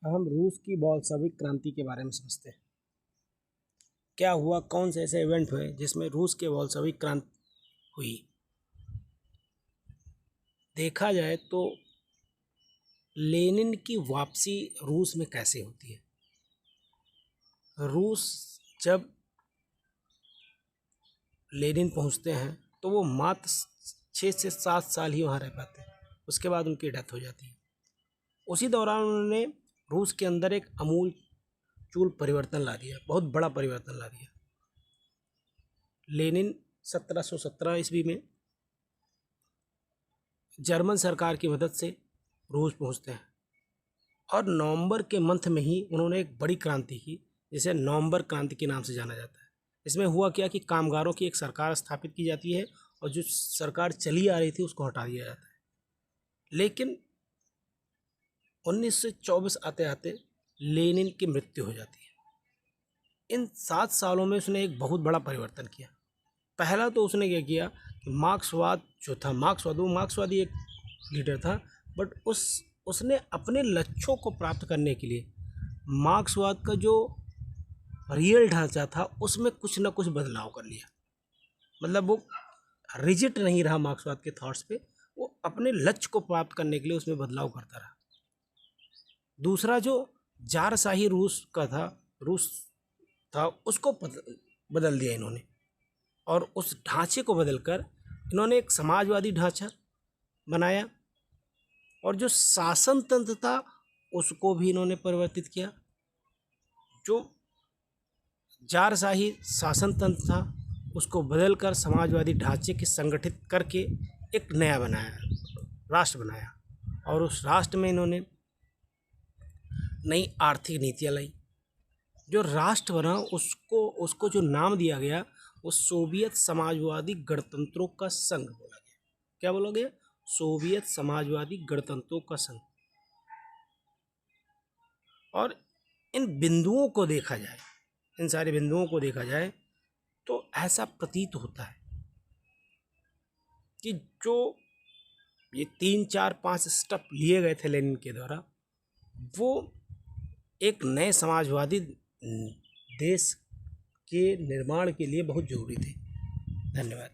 हम रूस की बोल्शेविक क्रांति के बारे में समझते हैं। क्या हुआ, कौन से ऐसे इवेंट हुए जिसमें रूस के बोल्शेविक क्रांति हुई। देखा जाए तो लेनिन की वापसी रूस में कैसे होती है। रूस जब लेनिन पहुंचते हैं तो वो मात्र 6 से 7 साल ही वहाँ रह पाते हैं, उसके बाद उनकी डेथ हो जाती है। उसी दौरान उन्होंने रूस के अंदर एक आमूल परिवर्तन ला दिया, बहुत बड़ा परिवर्तन ला दिया। लेनिन 1717 ईस्वी में जर्मन सरकार की मदद से रूस पहुंचते हैं और नवंबर के मंथ में ही उन्होंने एक बड़ी क्रांति की, जिसे नवंबर क्रांति के नाम से जाना जाता है। इसमें हुआ क्या कि कामगारों की एक सरकार स्थापित की जाती है और जो सरकार चली आ रही थी उसको हटा दिया जाता है। लेकिन 1924 आते आते लेनिन की मृत्यु हो जाती है। इन 7 सालों में उसने एक बहुत बड़ा परिवर्तन किया। पहला तो उसने क्या किया कि मार्क्सवाद जो था, मार्क्सवादी एक लीडर था, बट उसने अपने लक्ष्यों को प्राप्त करने के लिए मार्क्सवाद का जो रियल ढांचा था उसमें कुछ ना कुछ बदलाव कर लिया। मतलब वो रिजिड नहीं रहा मार्क्सवाद के थॉट्स पे, वो अपने लक्ष्य को प्राप्त करने के लिए उसमें बदलाव करता रहा। दूसरा जो जारशाही रूस था उसको बदल दिया इन्होंने, और उस ढांचे को बदलकर इन्होंने एक समाजवादी ढांचा बनाया, और जो शासन तंत्र था उसको भी इन्होंने परिवर्तित किया। जो जारशाही शासन तंत्र था उसको बदलकर समाजवादी ढांचे के संगठित करके एक नया राष्ट्र बनाया, और उस राष्ट्र में इन्होंने नई आर्थिक नीतियाँ लाई। जो राष्ट्र बना उसको जो नाम दिया गया वो सोवियत समाजवादी गणतंत्रों का संघ बोला गया। क्या बोला गया? सोवियत समाजवादी गणतंत्रों का संघ। और इन बिंदुओं को देखा जाए, इन सारे बिंदुओं को देखा जाए तो ऐसा प्रतीत होता है कि जो ये 3, 4, 5 स्टेप लिए गए थे लेनिन के द्वारा, वो एक नए समाजवादी देश के निर्माण के लिए बहुत जरूरी थे। धन्यवाद।